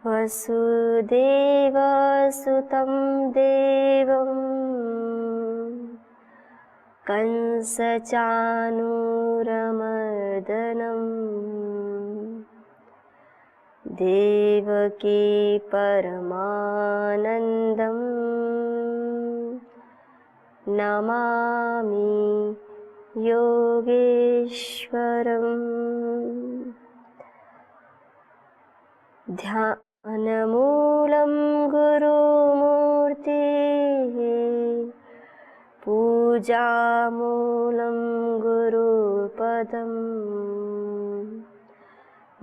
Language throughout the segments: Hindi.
वसुदेवसुतं देवं कंसचाणूरमर्दनं देवकी परमानन्दं नमामि योगेश्वरम्। ध्यानमूलं गुरुमूर्तेः, पूजामूलं गुरुपदम्,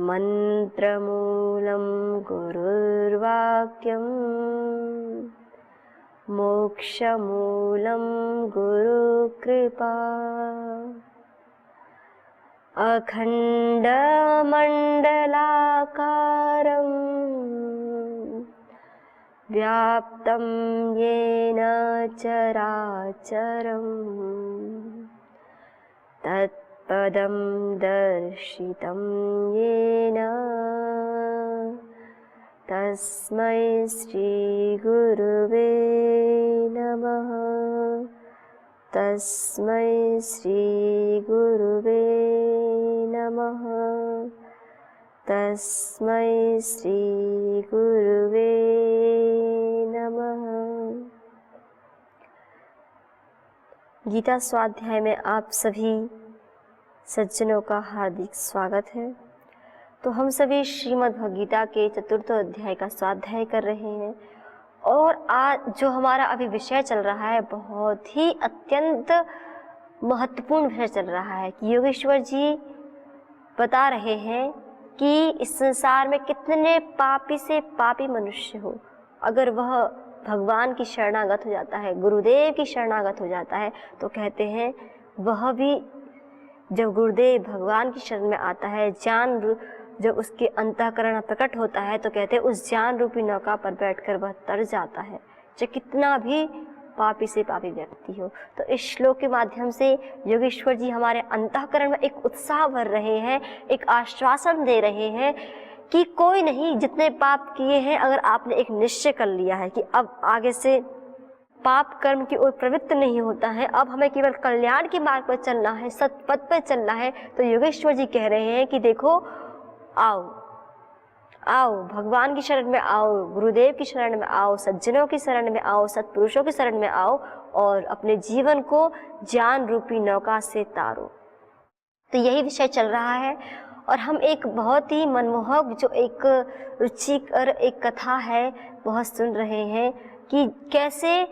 मन्त्रमूलं गुरुर्वाक्यं, मोक्षमूलं गुरुकृपा। अखण्डमण्डलाकारं व्याप्तं येन चराचरं तत्पदं दर्शितं येन तस्मै श्रीगुरुवे नमः। तस्मै श्रीगुरुवे नमः। तस्मै श्रीगुरुवे नमः। गीता स्वाध्याय में आप सभी सज्जनों का हार्दिक स्वागत है। तो हम सभी श्रीमद् भगवद गीता के 4th अध्याय का स्वाध्याय कर रहे हैं और आज जो हमारा अभी विषय चल रहा है बहुत ही अत्यंत महत्वपूर्ण विषय चल रहा है कि योगेश्वर जी बता रहे हैं कि इस संसार में कितने पापी से पापी मनुष्य हो, अगर वह भगवान की शरणागत हो जाता है, गुरुदेव की शरणागत हो जाता है, तो कहते हैं वह भी जब गुरुदेव भगवान की शरण में आता है, जब उसके अंतःकरण प्रकट होता है, तो कहते हैं उस ज्ञान रूपी नौका पर बैठकर वह तर जाता है, चाहे कितना भी पापी से पापी व्यक्ति हो। तो इस श्लोक के माध्यम से योगेश्वर जी हमारे अंतःकरण में एक उत्साह भर रहे हैं, एक आश्वासन दे रहे हैं कि कोई नहीं, जितने पाप किए हैं, अगर आपने एक निश्चय कर लिया है कि अब आगे से पाप कर्म की ओर प्रवृत्त नहीं होता है, अब हमें केवल कल्याण के मार्ग पर चलना है, सत्पथ पर चलना है, तो योगेश्वर जी कह रहे हैं कि देखो आओ आओ, भगवान की शरण में आओ, गुरुदेव की शरण में आओ, सज्जनों की शरण में आओ, सत्पुरुषों की शरण में आओ और अपने जीवन को ज्ञान रूपी नौका से तारो। तो यही विषय चल रहा है और हम एक बहुत ही मनमोहक जो एक रुचिकर एक कथा है वह सुन रहे हैं कि कैसे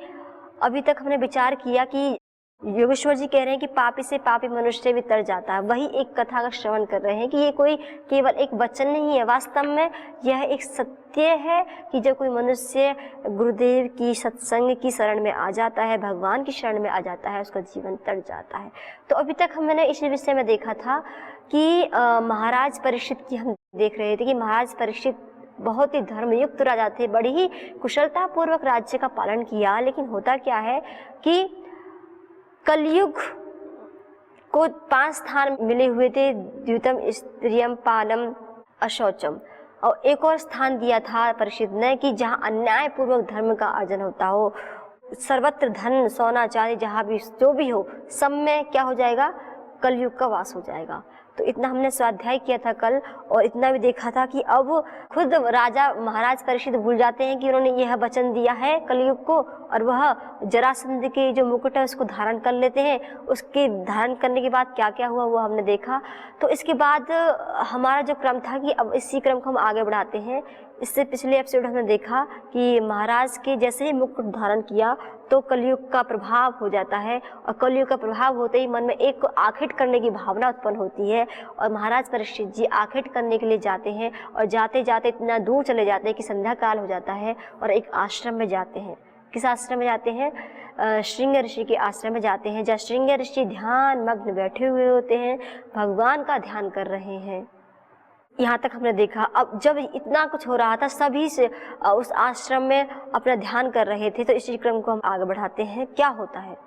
अभी तक हमने विचार किया कि योगेश्वर जी कह रहे हैं कि पापी से पापी मनुष्य भी तर जाता है। वही एक कथा का श्रवण कर रहे हैं कि ये कोई केवल एक वचन नहीं है, वास्तव में यह एक सत्य है कि जब कोई मनुष्य गुरुदेव की सत्संग की शरण में आ जाता है, भगवान की शरण में आ जाता है, उसका जीवन तर जाता है। तो अभी तक हमने इस विषय में देखा था कि महाराज परीक्षित की हम देख रहे थे कि महाराज परीक्षित बहुत ही धर्मयुक्त राजा थे, बड़ी ही कुशलतापूर्वक राज्य का पालन किया। लेकिन होता क्या है कि कलयुग को 5 स्थान मिले हुए थे, द्वितम स्त्रियम पालम अशौचम, और एक और स्थान दिया था परीक्षित ने कि जहाँ अन्यायपूर्वक धर्म का अर्जन होता हो, सर्वत्र धन सोना चांदी जहाँ भी जो भी हो, सब में क्या हो जाएगा, कलयुग का वास हो जाएगा। तो इतना हमने स्वाध्याय किया था कल, और इतना भी देखा था कि अब खुद राजा महाराज परीक्षित भूल जाते हैं कि उन्होंने यह वचन दिया है कलयुग को, और वह जरासंध के जो मुकुट है उसको धारण कर लेते हैं। उसके धारण करने के बाद क्या क्या हुआ वो हमने देखा। तो इसके बाद हमारा जो क्रम था कि अब इसी क्रम को हम आगे बढ़ाते हैं। इससे पिछले एपिसोड हमने देखा कि महाराज के जैसे ही मुकुट धारण किया तो कलयुग का प्रभाव हो जाता है, और कलयुग का प्रभाव होते ही मन में एक आखेट करने की भावना उत्पन्न होती है, और महाराज परीक्षित जी आखेट करने के लिए जाते हैं, और जाते जाते इतना दूर चले जाते हैं कि संध्या काल हो जाता है और एक आश्रम में जाते हैं। किस आश्रम में जाते हैं? श्रृंग ऋषि के आश्रम में जाते हैं, जहाँ श्रृंग ऋषि ध्यान मग्न बैठे हुए होते हैं, भगवान का ध्यान कर रहे हैं। यहाँ तक हमने देखा। अब जब इतना कुछ हो रहा था, सभी से उस आश्रम में अपना ध्यान कर रहे थे, तो इसी क्रम को हम आगे बढ़ाते हैं। क्या होता है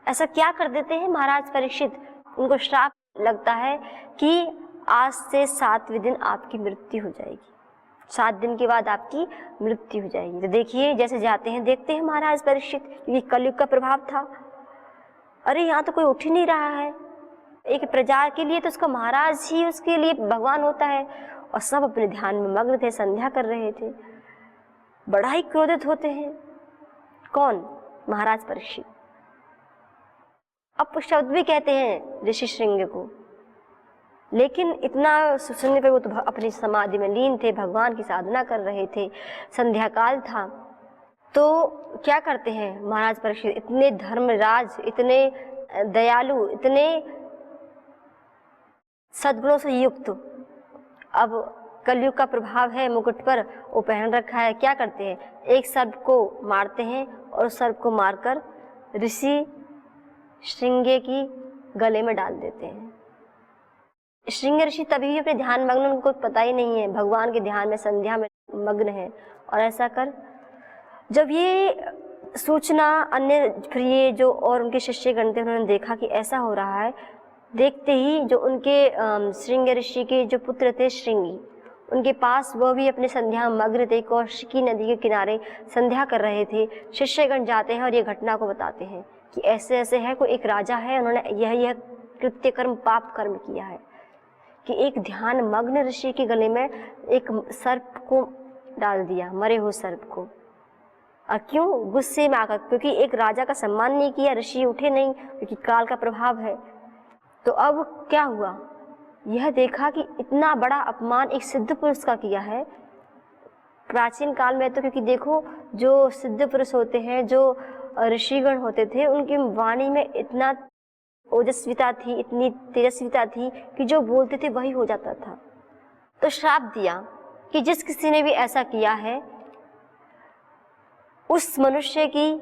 ऐसा क्या कर देते हैं महाराज परीक्षित, उनको श्राप लगता है कि आज से 7वें दिन आपकी मृत्यु हो जाएगी, 7 दिन के बाद आपकी मृत्यु हो जाएगी। तो देखिए जैसे जाते हैं, देखते हैं महाराज परीक्षित, ये कलयुग का प्रभाव था। अरे यहाँ तो कोई उठ ही नहीं रहा है, एक प्रजा के लिए तो उसका महाराज ही उसके लिए भगवान होता है, और सब अपने ध्यान में मग्न थे, संध्या कर रहे थे। बड़ा ही क्रोधित होते हैं। कौन? महाराज परीक्षित। अब शब्द भी कहते हैं ऋषि श्रृंग को, लेकिन इतना सुनने पर वो तो अपनी समाधि में लीन थे, भगवान की साधना कर रहे थे, संध्या काल था। तो क्या करते हैं महाराज परीक्षित, इतने धर्मराज, इतने दयालु, इतने सद्गुणों से युक्त, अब कलयुग का प्रभाव है मुकुट पर, वो पहन रखा है। क्या करते हैं, एक सर्प को मारते हैं और उस सर्प को मारकर ऋषि श्रृंगे की गले में डाल देते हैं। श्रृंग ऋषि तभी भी अपने ध्यान मग्न, उनको पता ही नहीं है, भगवान के ध्यान में संध्या में मग्न है। और ऐसा कर जब ये सूचना अन्य फिर ये जो और उनके शिष्यगण थे उन्होंने देखा कि ऐसा हो रहा है, देखते ही जो उनके श्रृंग ऋषि के जो पुत्र थे श्रृंगी, उनके पास वह भी अपने संध्या में मग्न थे, कौशिकी नदी के किनारे संध्या कर रहे थे। शिष्यगण जाते हैं और ये घटना को बताते हैं कि ऐसे ऐसे है, कोई एक राजा है, उन्होंने यह कृत्य कर्म, पाप कर्म किया है कि एक ध्यान मग्न ऋषि के गले में एक सर्प को डाल दिया, मरे हुए सर्प को। और क्यों? गुस्से में आकर, क्योंकि एक राजा का सम्मान नहीं किया, ऋषि उठे नहीं, क्योंकि काल का प्रभाव है। तो अब क्या हुआ, यह देखा कि इतना बड़ा अपमान एक सिद्ध पुरुष का किया है। प्राचीन काल में तो, क्योंकि देखो जो सिद्ध पुरुष होते हैं, जो ऋषिगण होते थे, उनकी वाणी में इतना ओजस्विता थी, इतनी तेजस्विता थी कि जो बोलते थे वही हो जाता था। तो श्राप दिया कि जिस किसी ने भी ऐसा किया है, उस मनुष्य की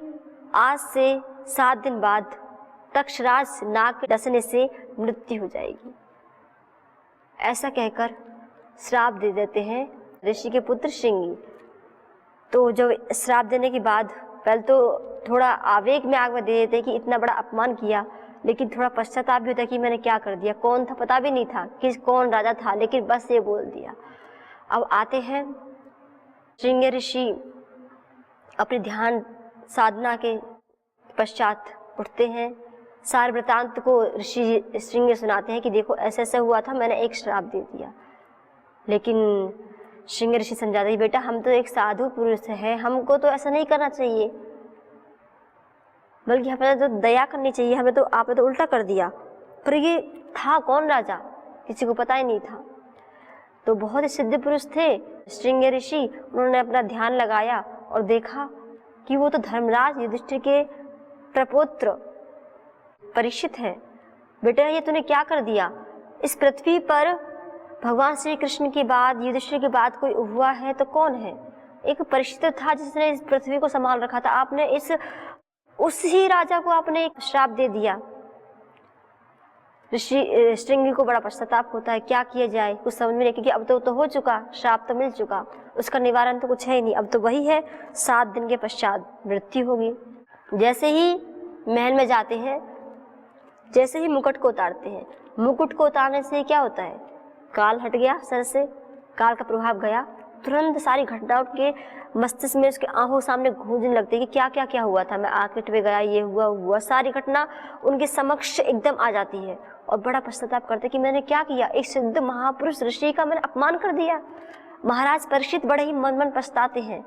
आज से 7 दिन बाद तक्षराज नाग डसने से मृत्यु हो जाएगी। ऐसा कहकर श्राप दे देते हैं ऋषि के पुत्र श्रृंगी। तो जब श्राप देने के बाद पहले तो थोड़ा आवेग में आग में दे देते कि इतना बड़ा अपमान किया, लेकिन थोड़ा पश्चाताप भी होता कि मैंने क्या कर दिया, कौन था पता भी नहीं था कि कौन राजा था, लेकिन बस ये बोल दिया। अब आते हैं श्रृंग ऋषि अपने ध्यान साधना के पश्चात उठते हैं, सारे वृतांत को ऋषि श्रृंग सुनाते हैं कि देखो ऐसा ऐसा हुआ था, मैंने एक श्राप दे दिया। लेकिन श्रृंग ऋषि समझाते हैं बेटा हम तो एक साधु पुरुष हैं, हमको तो ऐसा नहीं करना चाहिए, बल्कि हमें तो दया करनी चाहिए, हमें तो आपने तो उल्टा कर दिया। पर ये था कौन राजा, किसी को पता ही नहीं था। तो बहुत ही सिद्ध पुरुष थे श्रृंग ऋषि, उन्होंने अपना ध्यान लगाया और देखा कि वो तो धर्मराज युधिष्ठिर के प्रपौत्र परीक्षित है। बेटा ये तूने क्या कर दिया, इस पृथ्वी पर भगवान श्री कृष्ण के बाद, युधिष्ठिर के बाद कोई हुआ है तो कौन है? एक परीक्षित था जिसने इस पृथ्वी को संभाल रखा था, आपने उस ही राजा को आपने एक श्राप दे दिया। ऋषि श्रृंगी को बड़ा पश्चाताप होता है, क्या किया जाए, कुछ समझ में नहीं, क्योंकि अब तो हो चुका, श्राप तो मिल चुका, उसका निवारण तो कुछ है ही नहीं, अब तो वही है 7 दिन के पश्चात मृत्यु होगी। जैसे ही महल में जाते हैं, जैसे ही मुकुट को उतारते हैं, मुकुट को उतारने से क्या होता है, काल हट गया सर से, काल का प्रभाव गया, तुरंत सारी घटना उनके मस्तिष्क में, उसके आंखों सामने गूंजने लगती है कि क्या क्या क्या हुआ था, मैं आर्किट में गया, ये हुआ, सारी घटना उनके समक्ष एकदम आ जाती है और बड़ा पश्चाताप करते कि मैंने क्या किया, एक सिद्ध महापुरुष ऋषि का मैंने अपमान कर दिया। महाराज परीक्षित बड़े ही मन पछताते हैं।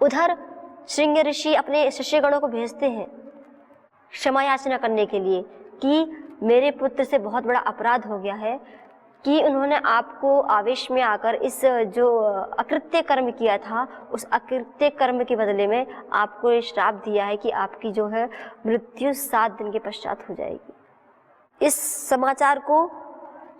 उधर श्रृंग ऋषि अपने शिष्यगणों को भेजते हैं क्षमा याचना करने के लिए कि मेरे पुत्र से बहुत बड़ा अपराध हो गया है कि उन्होंने आपको आवेश में आकर इस जो अकृत्य कर्म किया था, उस अकृत्य कर्म के बदले में आपको ये श्राप दिया है कि आपकी जो है मृत्यु 7 दिन के पश्चात हो जाएगी। इस समाचार को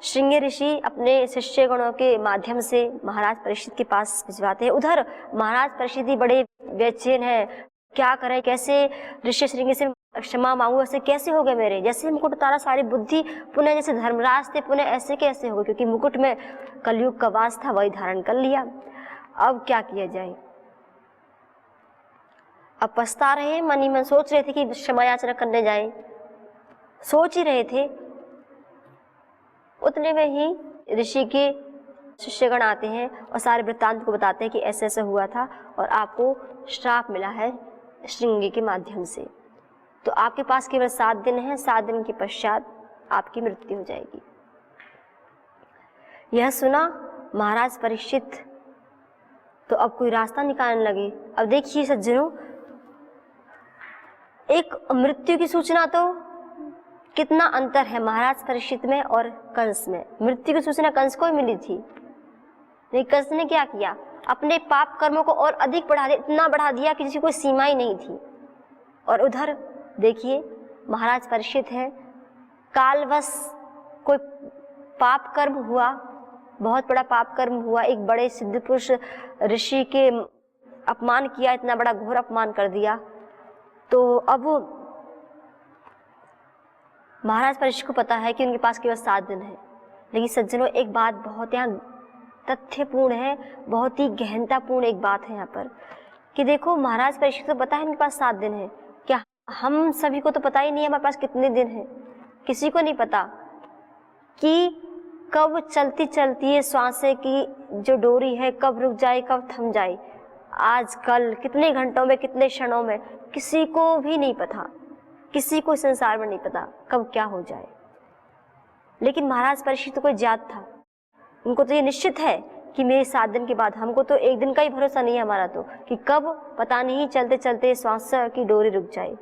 श्रृंग ऋषि अपने शिष्यगणों के माध्यम से महाराज परीक्षित के पास भिजवाते हैं। उधर महाराज परीक्षित ही बड़े बेचैन हैं, क्या करें, कैसे ऋषि श्रृंग से क्षमा मांगू, ऐसे कैसे हो गए मेरे, जैसे मुकुट उतारा सारी बुद्धि पुनः जैसे धर्मराज थे पुनः ऐसे कैसे हो गए, क्योंकि मुकुट में कलयुग का वास था, वही धारण कर लिया। अब क्या किया जाए। अब पछता रहे हैं, मन ही मन सोच रहे थे कि क्षमा याचना करने जाएं, सोच ही रहे थे। उतने में ही ऋषि के शिष्यगण आते हैं और सारे वृत्तांत को बताते हैं कि ऐसे ऐसे हुआ था और आपको श्राप मिला है श्रृंगी के माध्यम से, तो आपके पास केवल 7 दिन है, 7 दिन के पश्चात आपकी मृत्यु हो जाएगी। यह सुना महाराज परीक्षित तो अब कोई रास्ता निकालने लगे। अब देखिए सज्जनों, एक मृत्यु की सूचना, तो कितना अंतर है महाराज परीक्षित में और कंस में। मृत्यु की सूचना कंस को ही मिली थी, लेकिन कंस ने क्या किया, अपने पाप कर्मों को और अधिक बढ़ा दिया, इतना बढ़ा दिया कि जिसकी कोई सीमा ही नहीं थी। और उधर देखिए महाराज परीक्षित है, कालवश कोई पाप कर्म हुआ, बहुत बड़ा पाप कर्म हुआ, एक बड़े सिद्ध पुरुष ऋषि के अपमान किया, इतना बड़ा घोर अपमान कर दिया। तो अब महाराज परीक्षित को पता है कि उनके पास केवल 7 दिन है। लेकिन सज्जनों, एक बात बहुत यहाँ तथ्यपूर्ण है, बहुत ही गहनतापूर्ण एक बात है यहाँ पर कि देखो महाराज परीक्षित को पता है उनके पास 7 दिन है, क्या हम सभी को तो पता ही नहीं है हमारे पास कितने दिन है। किसी को नहीं पता कि कब चलती चलती है श्वासें की जो डोरी है कब रुक जाए कब थम जाए, आज कल कितने घंटों में कितने क्षणों में, किसी को भी नहीं पता, किसी को संसार में नहीं पता कब क्या हो जाए। लेकिन महाराज परीक्षित तो कोई जात था, उनको तो ये निश्चित है कि मेरे 7 दिन के बाद, हमको तो एक दिन का ही भरोसा नहीं है हमारा तो, कि कब पता नहीं चलते चलते श्वास की डोरी रुक जाए।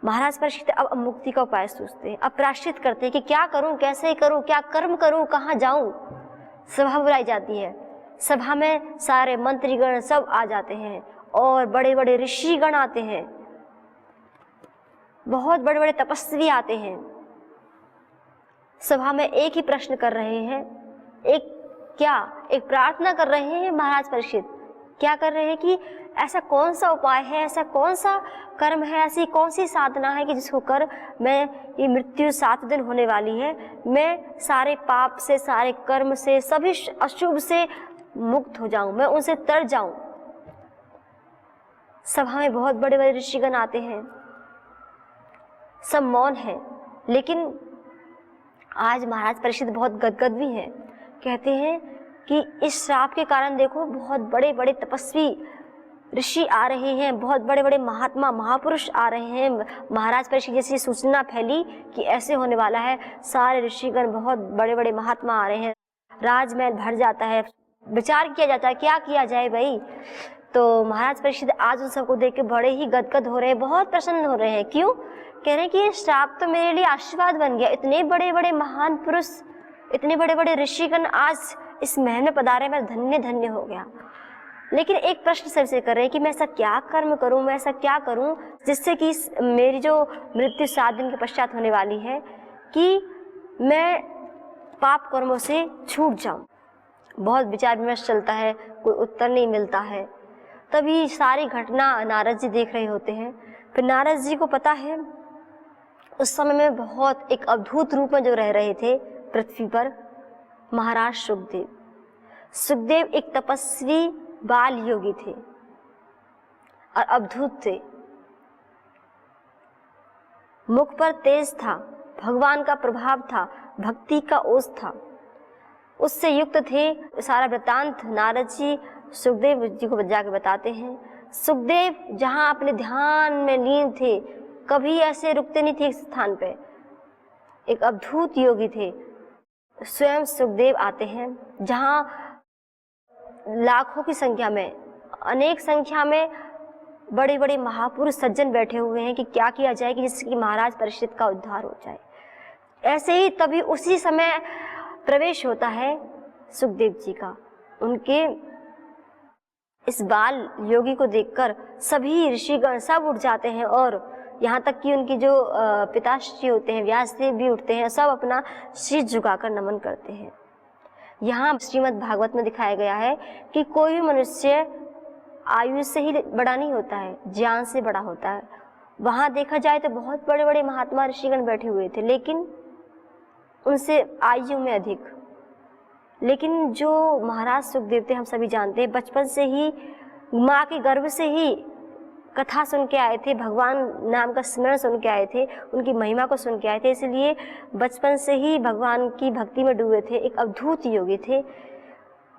महाराज परीक्षित अब मुक्ति का उपाय सोचते हैं, अब प्रायश्चित करते हैं कि क्या करूं, कैसे करूं, क्या कर्म करूं, कहाँ जाऊं। सभा बुलाई जाती है, सभा में सारे मंत्रीगण सब आ जाते हैं और बड़े बड़े ऋषिगण आते हैं, बहुत बड़े बड़े तपस्वी आते हैं। सभा में एक ही प्रश्न कर रहे हैं, एक प्रार्थना कर रहे हैं महाराज परीक्षित। क्या कर रहे हैं कि ऐसा कौन सा उपाय है, ऐसा कौन सा कर्म है, ऐसी कौन सी साधना है कि जिसको कर मैं, ये मृत्यु 7 दिन होने वाली है, मैं सारे पाप से, सारे कर्म से, सभी अशुभ से मुक्त हो जाऊं, मैं उनसे तर जाऊं। सभा में बहुत बड़े बड़े ऋषिगण आते हैं, सब मौन है, लेकिन आज महाराज परीक्षित बहुत गदगद भी हैं। कहते हैं कि इस श्राप के कारण देखो बहुत बड़े बड़े तपस्वी ऋषि आ रहे हैं, बहुत बड़े बड़े महात्मा महापुरुष आ रहे हैं। महाराज परीक्षित जैसी सूचना फैली कि ऐसे होने वाला है, सारे ऋषिगण बहुत बड़े बड़े महात्मा आ रहे हैं, राजमहल भर जाता है, विचार किया जाता है क्या किया जाए भाई। तो महाराज परीक्षित आज उन सबको देख के बड़े ही गदगद हो रहे हैं, बहुत प्रसन्न हो रहे हैं। क्यों? कह रहे हैं कि ये श्राप तो मेरे लिए आशीर्वाद बन गया, इतने बड़े बड़े महान पुरुष, इतने बड़े बड़े ऋषिगण आज इस महल में पधारे, मैं धन्य धन्य हो गया। लेकिन एक प्रश्न सबसे कर रहे हैं कि मैं ऐसा क्या कर्म करूं, मैं ऐसा क्या करूं जिससे कि मेरी जो मृत्यु 7 दिन के पश्चात होने वाली है कि मैं पाप कर्मों से छूट जाऊं। बहुत विचार विमर्श चलता है, कोई उत्तर नहीं मिलता है। तभी सारी घटना नारद जी देख रहे होते हैं। फिर नारद जी को पता है उस समय में बहुत एक अद्भुत रूप में जो रह रहे थे पृथ्वी पर महाराज सुखदेव। सुखदेव एक तपस्वी बाल योगी थे और अद्भुत थे, मुख पर तेज था, भगवान का प्रभाव था, भक्ति का ओज था, उससे युक्त थे। सारा वृत्तांत नारद जी सुखदेव जी को जाके बताते हैं। सुखदेव जहाँ अपने ध्यान में लीन थे, कभी ऐसे रुकते नहीं थे एक स्थान पे, एक अद्भुत योगी थे। स्वयं सुखदेव आते हैं जहाँ लाखों की संख्या में, अनेक संख्या में बड़े बड़े महापुरुष सज्जन बैठे हुए हैं कि क्या किया जाए कि जिससे कि महाराज परीक्षित का उद्धार हो जाए। ऐसे ही तभी उसी समय प्रवेश होता है सुखदेव जी का। उनके इस बाल योगी को देखकर सभी ऋषिगण सब उठ जाते हैं और यहाँ तक कि उनकी जो पिताश्री होते हैं व्यासदेव भी उठते हैं, सब अपना शीश झुकाकर नमन करते हैं। यहाँ श्रीमद् भागवत में दिखाया गया है कि कोई भी मनुष्य आयु से ही बड़ा नहीं होता है, ज्ञान से बड़ा होता है। वहाँ देखा जाए तो बहुत बड़े बड़े महात्मा ऋषिगण बैठे हुए थे, लेकिन उनसे आयु में अधिक। लेकिन जो महाराज सुखदेव थे हम सभी जानते हैं, बचपन से ही माँ के गर्भ से ही कथा सुन के आए थे, भगवान नाम का स्मरण सुन के आए थे, उनकी महिमा को सुन के आए थे, इसलिए बचपन से ही भगवान की भक्ति में डूबे थे। एक अद्भुत योगी थे।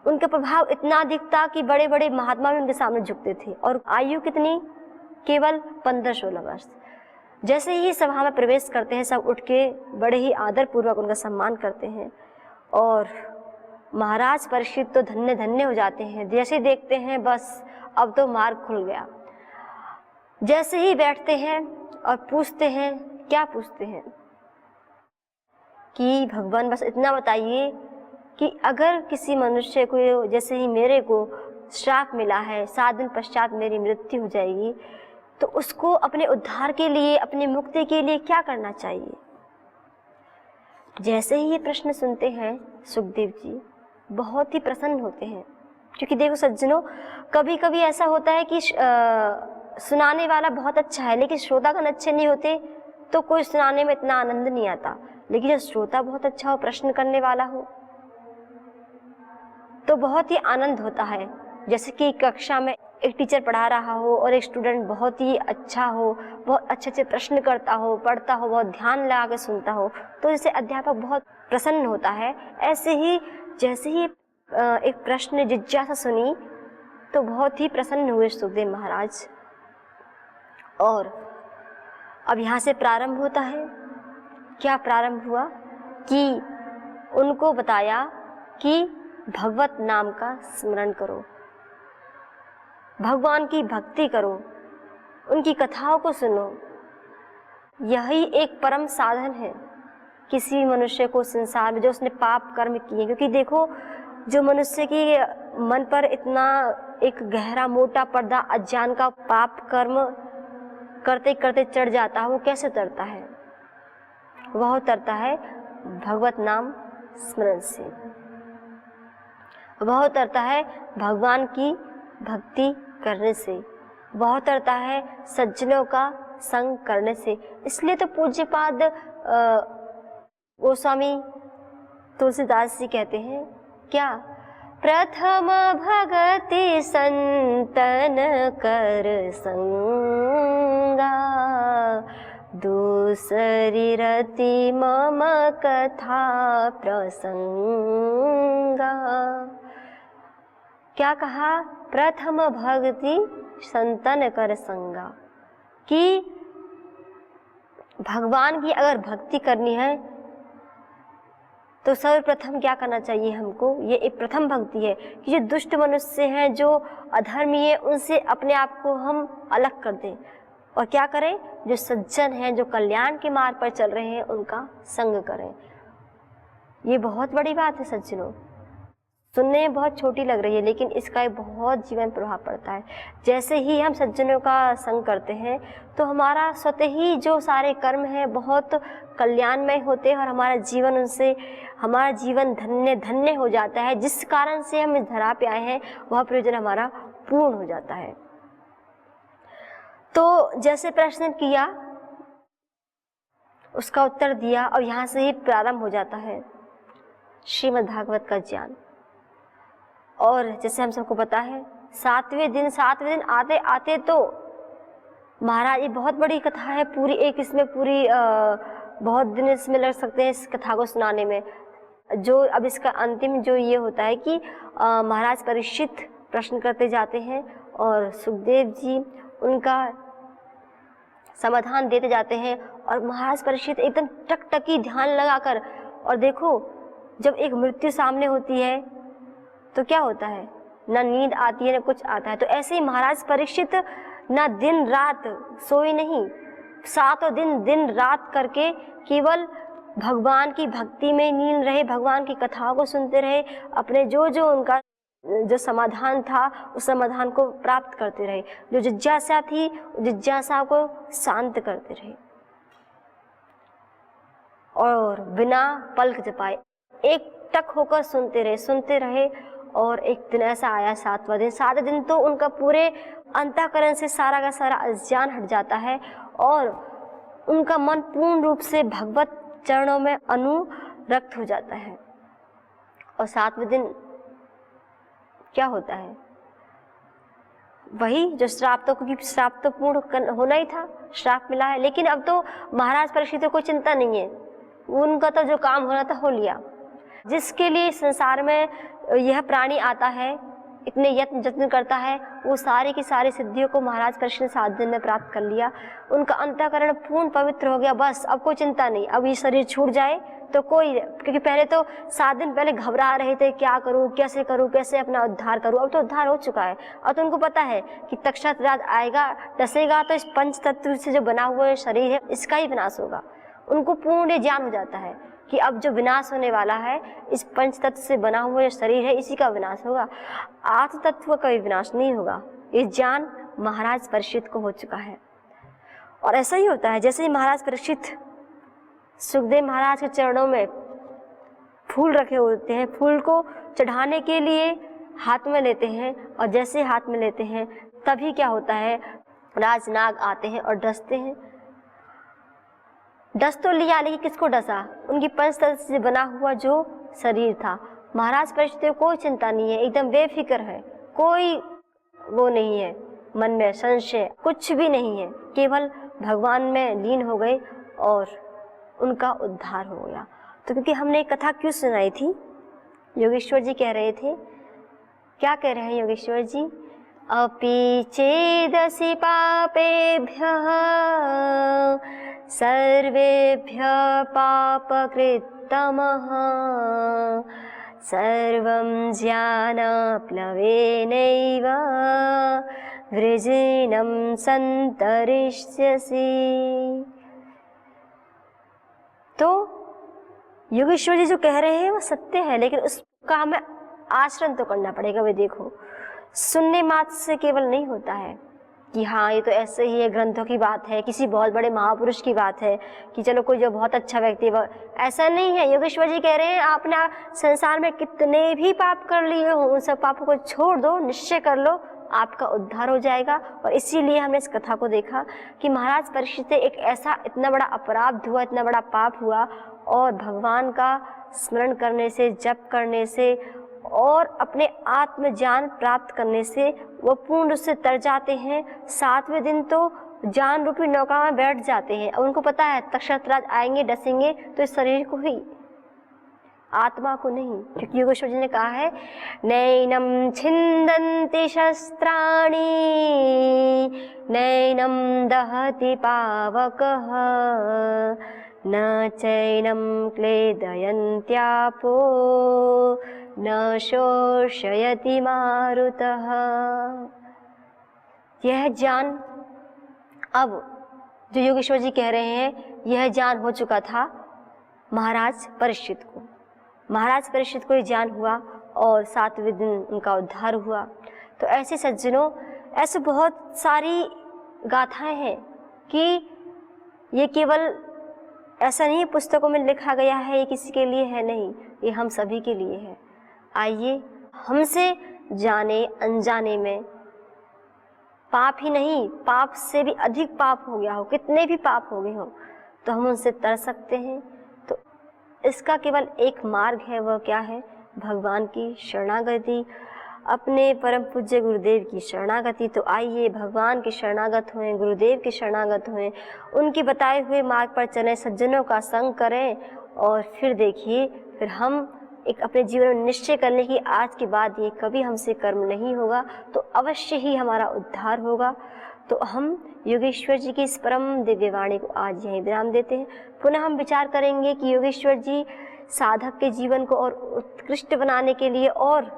उनका प्रभाव इतना अधिक था कि बड़े बड़े महात्मा भी उनके सामने झुकते थे। और आयु कितनी? केवल 15-16 वर्ष। जैसे ही सभा में प्रवेश करते हैं, सब उठ के बड़े ही आदर पूर्वक उनका सम्मान करते हैं। और महाराज परीक्षित तो धन्य धन्य हो जाते हैं। जैसे देखते हैं बस अब तो मार्ग खुल गया। जैसे ही बैठते हैं और पूछते हैं, क्या पूछते हैं कि भगवान बस इतना बताइए कि अगर किसी मनुष्य को, जैसे ही मेरे को श्राप मिला है, 7 दिन पश्चात मेरी मृत्यु हो जाएगी, तो उसको अपने उद्धार के लिए, अपनी मुक्ति के लिए क्या करना चाहिए? जैसे ही ये प्रश्न सुनते हैं, सुखदेव जी बहुत ही प्रसन्न होते हैं। क्योंकि देखो सज्जनों, कभी कभी ऐसा होता है कि सुनाने वाला बहुत अच्छा है, लेकिन श्रोतागण अच्छे नहीं होते तो कोई सुनाने में इतना आनंद नहीं आता। लेकिन जब श्रोता बहुत अच्छा हो, प्रश्न करने वाला हो, तो बहुत ही आनंद होता है। जैसे कि कक्षा में एक टीचर पढ़ा रहा हो और एक स्टूडेंट बहुत ही अच्छा हो, बहुत अच्छे से प्रश्न करता हो, पढ़ता हो, बहुत ध्यान लगा के सुनता हो, तो इससे अध्यापक बहुत प्रसन्न होता है। ऐसे ही जैसे ही एक प्रश्न जिज्ञासा सुनी तो बहुत ही प्रसन्न हुए सुखदेव महाराज। और अब यहाँ से प्रारंभ होता है। क्या प्रारंभ हुआ कि उनको बताया कि भगवत नाम का स्मरण करो, भगवान की भक्ति करो, उनकी कथाओं को सुनो। यही एक परम साधन है किसी मनुष्य को संसार में, जो उसने पाप कर्म किए। क्योंकि देखो, जो मनुष्य की मन पर इतना एक गहरा मोटा पर्दा अज्ञान का पाप कर्म करते करते चढ़ जाता है, वो कैसे उतरता है? वह उतरता है भगवत नाम स्मरण से, वह उतरता है भगवान की भक्ति करने से, वह उतरता है सज्जनों का संग करने से। इसलिए तो पूज्यपाद गोस्वामी तुलसीदास जी कहते हैं क्या? प्रथम भगति संतन कर संगा, दूसरी रति मम कथा प्रसंगा। क्या कहा? प्रथम भक्ति संतन कर संगा, कि भगवान की अगर भक्ति करनी है तो सर्वप्रथम क्या करना चाहिए हमको? ये एक प्रथम भक्ति है कि जो दुष्ट मनुष्य हैं, जो अधर्मी है, उनसे अपने आप को हम अलग कर दें। और क्या करें? जो सज्जन हैं, जो कल्याण के मार्ग पर चल रहे हैं, उनका संग करें। ये बहुत बड़ी बात है सज्जनों। सुनने में बहुत छोटी लग रही है, लेकिन इसका एक बहुत जीवन प्रभाव पड़ता है। जैसे ही हम सज्जनों का संग करते हैं तो हमारा स्वतः ही जो सारे कर्म हैं बहुत कल्याणमय होते हैं और हमारा जीवन धन्य धन्य हो जाता है। जिस कारण से हम इस धरा पे आए हैं वह प्रयोजन हमारा पूर्ण हो जाता है। तो जैसे प्रश्न किया, उसका उत्तर दिया, और यहाँ से ही प्रारंभ हो जाता है श्रीमद् भागवत का ज्ञान। और जैसे हम सबको पता है, सातवें दिन आते आते तो महाराज, ये बहुत बड़ी कथा है, पूरी एक इसमें पूरी बहुत दिन इसमें लग सकते हैं इस कथा को सुनाने में। जो अब इसका अंतिम जो ये होता है कि महाराज परीक्षित प्रश्न करते जाते हैं और सुखदेव जी उनका समाधान देते जाते हैं। और महाराज परीक्षित एकदम टकटकी ध्यान लगाकर, और देखो जब एक मृत्यु सामने होती है तो क्या होता है? ना नींद आती है, ना कुछ आता है। तो ऐसे ही महाराज परीक्षित ना दिन रात सोए नहीं, 7 दिन रात करके केवल भगवान की भक्ति में लीन रहे, भगवान की कथाओं को सुनते रहे, अपने जो उनका जो समाधान था उस समाधान को प्राप्त करते रहे, जो जिज्ञासा थी जिज्ञासा को शांत करते रहे, और बिना पलक झपकाए एक टक होकर सुनते रहे। और एक दिन ऐसा आया, 7वां दिन। 7 दिन तो उनका पूरे अंतःकरण से सारा का सारा अज्ञान हट जाता है और उनका मन पूर्ण रूप से भगवत चरणों में अनुरक्त हो जाता है। और 7वें दिन क्या होता है? वही जो श्राप, तो क्योंकि श्राप तो पूर्ण होना ही था, श्राप मिला है। लेकिन अब तो महाराज परीक्षित को कोई चिंता नहीं है, उनका तो जो काम होना था हो लिया। जिसके लिए संसार में यह प्राणी आता है, इतने यत्न जत्न करता है, वो सारी की सारी सिद्धियों को महाराज परीक्षित ने 7 दिन में प्राप्त कर लिया। उनका अंतःकरण पूर्ण पवित्र हो गया। बस अब कोई चिंता नहीं, अब ये शरीर छूट जाए तो कोई, क्योंकि पहले तो 7 दिन पहले घबरा रहे थे, क्या करूं, कैसे करूं, कैसे अपना उद्धार करूं। अब तो उद्धार हो चुका है। अब तो उनको पता है कि तक्षक राज आएगा, डसेगा तो इस पंच तत्व से जो बना हुआ शरीर है इसका ही विनाश होगा। उनको पूर्ण ज्ञान हो जाता है कि अब जो विनाश होने वाला है इस पंच तत्व से बना हुआ जो शरीर है इसी का विनाश होगा, आत्म तत्व का भी विनाश नहीं होगा। ये ज्ञान महाराज परीक्षित को हो चुका है। और ऐसा ही होता है, जैसे ही महाराज परीक्षित सुखदेव महाराज के चरणों में फूल रखे होते हैं, फूल को चढ़ाने के लिए हाथ में लेते हैं, और जैसे हाथ में लेते हैं तभी क्या होता है, राजनाग आते हैं और डसते हैं। डस तो लिया, लेकिन किसको डसा? उनकी पंचतत्व से बना हुआ जो शरीर था। महाराज परीक्षित को कोई चिंता नहीं है, एकदम बेफिक्र है, कोई वो नहीं है, मन में संशय कुछ भी नहीं है, केवल भगवान में लीन हो गए और उनका उद्धार हो गया। तो क्योंकि हमने एक कथा क्यों सुनाई थी, योगेश्वर जी कह रहे थे, क्या कह रहे हैं योगेश्वर जी? अपि चेदसि पापेभ्यः सर्वेभ्यः पापकृत्तमः सर्वं ज्ञानप्लवेनैव वृजिनं सन्तरिष्यसि। तो योगेश्वर जी जो कह रहे हैं वो सत्य है, लेकिन उसका हमें आचरण तो करना पड़ेगा। वे देखो, सुनने मात्र से केवल नहीं होता है कि हाँ ये तो ऐसे ही है, ग्रंथों की बात है, किसी बहुत बड़े महापुरुष की बात है, कि चलो कोई जो बहुत अच्छा व्यक्ति है, ऐसा नहीं है। योगेश्वर जी कह रहे हैं आपने संसार में कितने भी पाप कर लिए हो, उन सब पापों को छोड़ दो, निश्चय कर लो, आपका उद्धार हो जाएगा। और इसीलिए हमने इस कथा को देखा कि महाराज परीक्षित से एक ऐसा इतना बड़ा अपराध हुआ, इतना बड़ा पाप हुआ, और भगवान का स्मरण करने से, जप करने से और अपने आत्मज्ञान प्राप्त करने से वो पूर्ण रूप से तर जाते हैं। 7वें दिन तो ज्ञान रूपी नौका में बैठ जाते हैं। और उनको पता है तक्षक राज आएंगे, डसेंगे तो इस शरीर को ही, आत्मा को नहीं। क्योंकि योगेश्वर जी ने कहा है, नैनम छिन्दन्ति शस्त्राणि नैनम दहति पावकः न चैनं क्लेदयन्त्यापो न शोषयति मारुतः। यह ज्ञान अब जो योगेश्वर जी कह रहे हैं, यह ज्ञान हो चुका था महाराज परीक्षित को। महाराज परीक्षित को यह ज्ञान हुआ और 7वें दिन उनका उद्धार हुआ। तो ऐसे सज्जनों, ऐसे बहुत सारी गाथाएं हैं कि ये केवल ऐसा नहीं पुस्तकों में लिखा गया है, ये किसी के लिए है नहीं, ये हम सभी के लिए है। आइए, हमसे जाने अनजाने में पाप ही नहीं, पाप से भी अधिक पाप हो गया हो, कितने भी पाप हो गए हो, तो हम उनसे तर सकते हैं। तो इसका केवल एक मार्ग है, वह क्या है? भगवान की शरणागति, अपने परम पूज्य गुरुदेव की शरणागति। तो आइए भगवान की शरणागत होएं, गुरुदेव की शरणागत होएं, उनके बताए हुए मार्ग पर चलें, सज्जनों का संग करें, और फिर देखिए, फिर हम एक अपने जीवन में निश्चय कर लें कि आज के बाद ये कभी हमसे कर्म नहीं होगा, तो अवश्य ही हमारा उद्धार होगा। तो हम योगेश्वर जी की इस परम दिव्य वाणी को आज यहीं विराम देते हैं। पुनः हम विचार करेंगे कि योगेश्वर जी साधक के जीवन को और उत्कृष्ट बनाने के लिए, और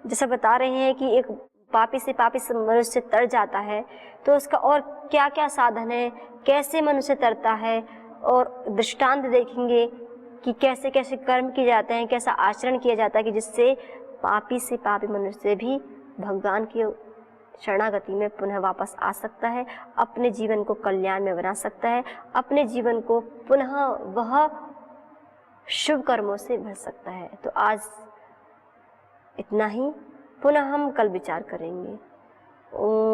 जैसा बता रहे हैं कि एक पापी से मनुष्य तर जाता है, तो उसका और क्या क्या साधन है, कैसे मनुष्य तरता है, और दृष्टांत देखेंगे कि कैसे कैसे कर्म किए जाते हैं, कैसा आचरण किया जाता है कि जिससे पापी से पापी मनुष्य भी भगवान की शरणागति में पुनः वापस आ सकता है, अपने जीवन को कल्याण में बना सकता है, अपने जीवन को पुनः वह शुभ कर्मों से भर सकता है। तो आज इतना ही, पुनः हम कल विचार करेंगे। ओम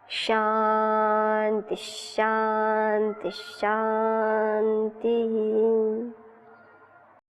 शांति शांति शांति।